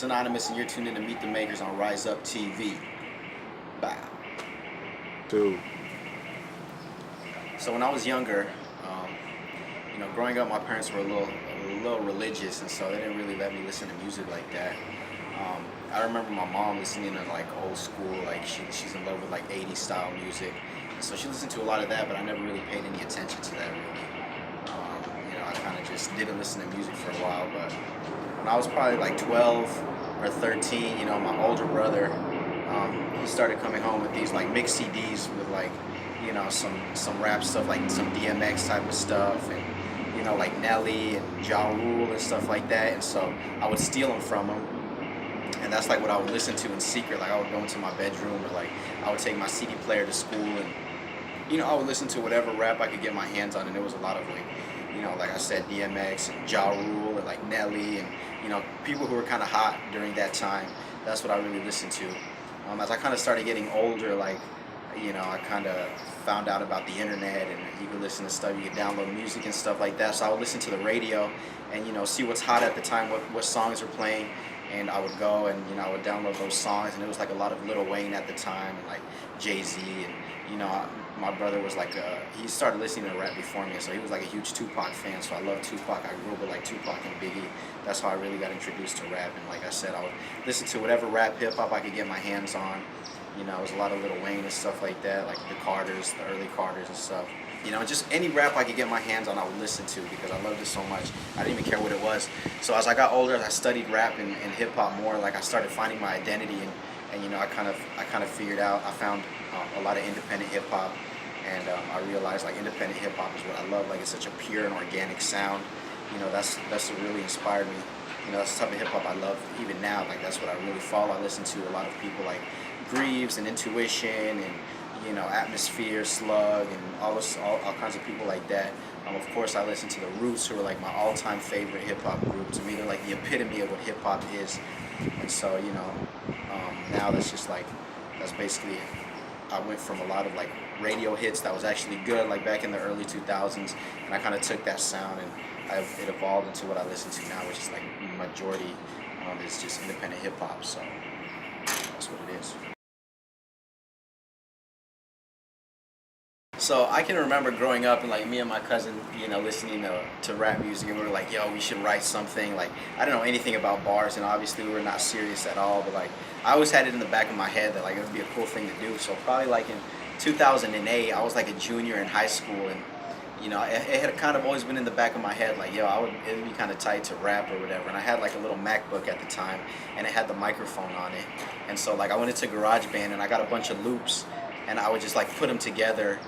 is Anonymous, and you're tuned in to Meet the Makers on Rhyzup TV. Bow. Dude. So when I was younger, growing up, my parents were a little religious, and so they didn't really let me listen to music like that. I remember my mom listening to like old school, like she's in love with like 80s style music, so she listened to a lot of that, but I never really paid any attention to that really. I kind of just didn't listen to music for a while, but when I was probably like 12 or 13, my older brother, he started coming home with these like mixed CDs with like, some rap stuff, like some DMX type of stuff, and like Nelly and Ja Rule and stuff like that. And so I would steal them from him, and that's like what I would listen to in secret. Like I would go into my bedroom, or like I would take my CD player to school, and I would listen to whatever rap I could get my hands on, and there was a lot of like I said, DMX and Ja Rule and like Nelly and people who were kind of hot during that time. That's what I really listened to. As I kind of started getting older, like I kind of found out about the internet, and you could listen to stuff, you could download music and stuff like that. So I would listen to the radio and see what's hot at the time, what songs are playing, and I would go and I would download those songs. And it was like a lot of Lil Wayne at the time, and like Jay-Z, and my brother was like he started listening to rap before me, so he was like a huge Tupac fan. So I love Tupac. I grew up with like Tupac and Biggie. That's how I really got introduced to rap. And like I said, I would listen to whatever rap, hip hop I could get my hands on. It was a lot of Lil Wayne and stuff like that, like the Carters, the early Carters and stuff. Just any rap I could get my hands on, I would listen to, because I loved it so much. I didn't even care what it was. So as I got older, as I studied rap and hip hop more, like I started finding my identity, and I kind of figured out. I found a lot of independent hip hop, and I realized like independent hip hop is what I love. Like it's such a pure and organic sound. That's what really inspired me. That's the type of hip hop I love even now. Like that's what I really follow. I listen to a lot of people like Greaves and Intuition and Atmosphere, Slug, and all kinds of people like that. Of course, I listen to the Roots, who are like my all-time favorite hip hop group. To me, they're like the epitome of what hip hop is. And so now that's basically it. I went from a lot of like radio hits that was actually good, like back in the early 2000s, and I kind of took that sound and it evolved into what I listen to now, which is like majority is just independent hip hop. So that's what it is. So I can remember growing up and like me and my cousin, listening to rap music, and we were like, yo, we should write something. Like I don't know anything about bars, and obviously we were not serious at all, but like I always had it in the back of my head that like it would be a cool thing to do. So probably like in 2008, I was like a junior in high school, and it had kind of always been in the back of my head, like, yo, it would be kind of tight to rap or whatever. And I had like a little MacBook at the time, and it had the microphone on it. And so like I went into GarageBand, and I got a bunch of loops, and I would just like put them together,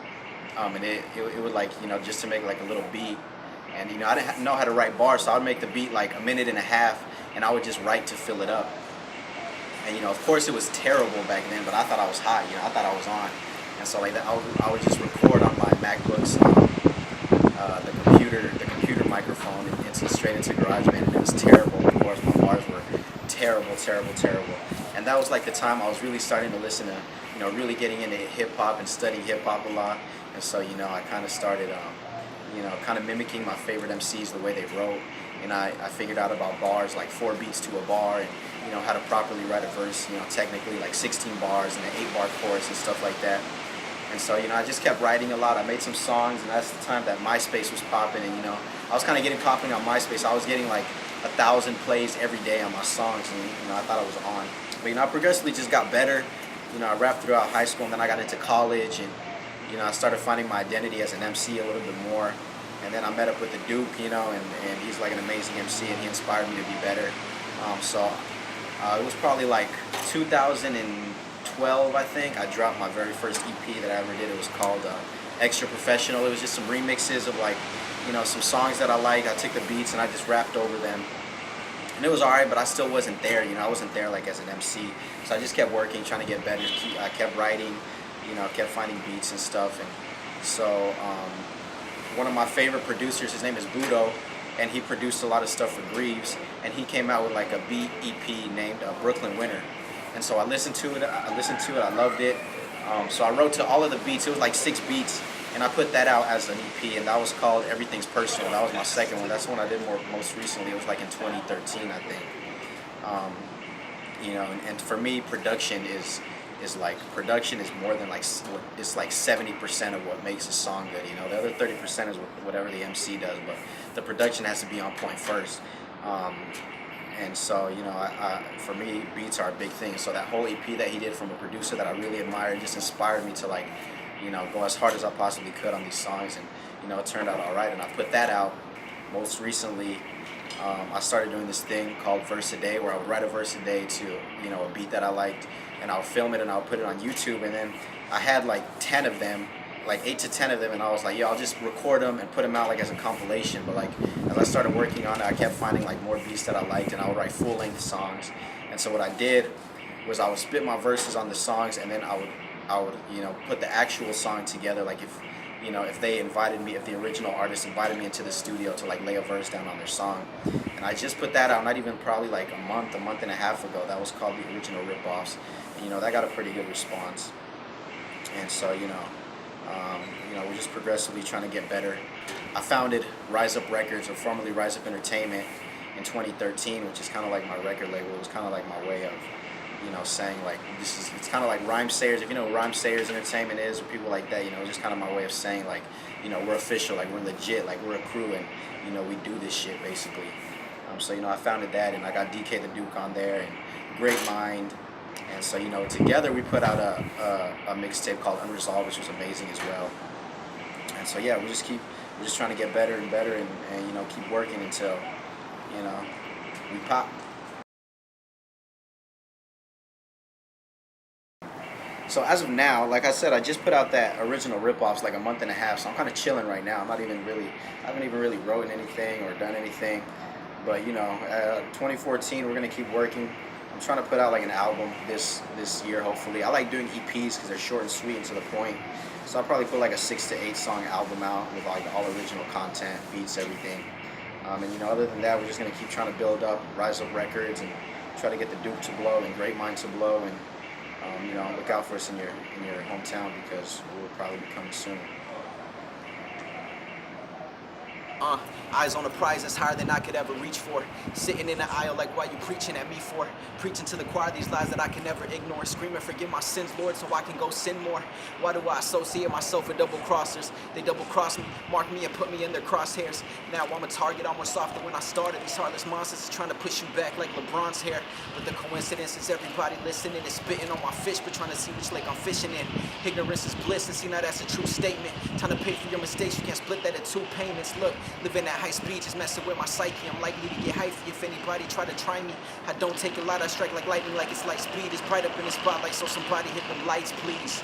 and it would like, just to make like a little beat. And I didn't know how to write bars, so I would make the beat like a minute and a half, and I would just write to fill it up. And of course it was terrible back then, but I thought I was hot, I thought I was on. And so like that, I would just record on my MacBooks, the computer microphone, and it's straight into GarageBand, and it was terrible. Of course, my bars were terrible. And that was like the time I was really starting to listen to, really getting into hip hop and studying hip hop a lot. And so I kind of started, kind of mimicking my favorite MCs, the way they wrote. And I figured out about bars, like 4 beats to a bar, and how to properly write a verse, technically like 16 bars and an 8-bar chorus and stuff like that. And so I just kept writing a lot. I made some songs, and that's the time that MySpace was popping, and I was kind of getting popular on MySpace. I was getting like 1,000 plays every day on my songs, and I thought I was on. But I progressively just got better. I rapped throughout high school, and then I got into college, and I started finding my identity as an MC a little bit more. And then I met up with the Duke, and he's like an amazing MC, and he inspired me to be better. It was probably like 2012, I think. I dropped my very first EP that I ever did. It was called Extra Professional. It was just some remixes of like, some songs that I liked. I took the beats and I just rapped over them. And it was alright, but I still wasn't there. I wasn't there like as an MC. So I just kept working, trying to get better. I kept writing, kept finding beats and stuff. And so one of my favorite producers, his name is Budo, and he produced a lot of stuff for Greaves. And he came out with like a beat EP named Brooklyn Winter. And so I listened to it, I loved it. So I wrote to all of the beats. It was like 6 beats, and I put that out as an EP, and that was called Everything's Personal. That was my second one. That's the one I did most recently. It was like in 2013, I think. And for me, production is more than it's like 70% of what makes a song good. The other 30% is whatever the MC does, but the production has to be on point first. Um, and so, for me, beats are a big thing. So that whole EP that he did from a producer that I really admired just inspired me to go as hard as I possibly could on these songs, and it turned out all right. And I put that out. Most recently, I started doing this thing called verse a day, where I would write a verse a day to a beat that I liked, and I'll film it and I'll put it on YouTube. And then I had like 10 of them, like 8 to 10 of them, and I was like, yo, I'll just record them and put them out like as a compilation. But like as I started working on it, I kept finding like more beats that I liked, and I would write full length songs. And so what I did was I would spit my verses on the songs, and then I would put the actual song together. Like if they invited me, if the original artist invited me into the studio to like lay a verse down on their song. And I just put that out not even probably like a month and a half ago. That was called The Original Ripoffs. And that got a pretty good response. And so we're just progressively trying to get better. I founded Rhyzup Records, or formerly Rhyzup Entertainment, in 2013, which is kind of like my record label. It was kind of like my way of saying like it's kind of like Rhyme Sayers. If you know what Rhyme Sayers Entertainment is, or people like that, it's just kind of my way of saying like, we're official, like we're legit, like we're a crew, and we do this shit basically. So I founded that, and I got DK the Duke on there, and Great Mind, and so together we put out a mixtape called Unresolved, which was amazing as well. And so yeah, we're just trying to get better and better, and keep working until we pop. So as of now, like I said, I just put out that Original Ripoffs like a month and a half, so I'm kind of chilling right now. I haven't even really written anything or done anything. But 2014, we're gonna keep working. I'm trying to put out like an album this year, hopefully. I like doing EPs because they're short and sweet and to the point. So I'll probably put like a 6 to 8 song album out with like all original content, beats, everything. And other than that, we're just gonna keep trying to build up Rhyzup Records and try to get the Duke to blow and Great Mind to blow, and look out for us in your hometown, because we'll probably be coming soon. Eyes on the prize that's higher than I could ever reach for. Sitting in the aisle like, why you preaching at me for? Preaching to the choir these lies that I can never ignore. Screaming, forgive my sins, Lord, so I can go sin more. Why do I associate myself with double crossers? They double cross me, mark me, and put me in their crosshairs. Now I'm a target, I'm more softer when I started. These heartless monsters is trying to push you back like LeBron's hair. But the coincidence is everybody listening is spitting on my fish, but trying to see which lake I'm fishing in. Ignorance is bliss, and see now that's a true statement. Time to pay for your mistakes, you can't split that in 2 payments. Look, living at high speed just messing with my psyche. I'm likely to get hyphy if anybody try to try me. I don't take a lot, I strike like lightning, like it's light speed. It's bright up in the spotlight, so somebody hit them lights, please.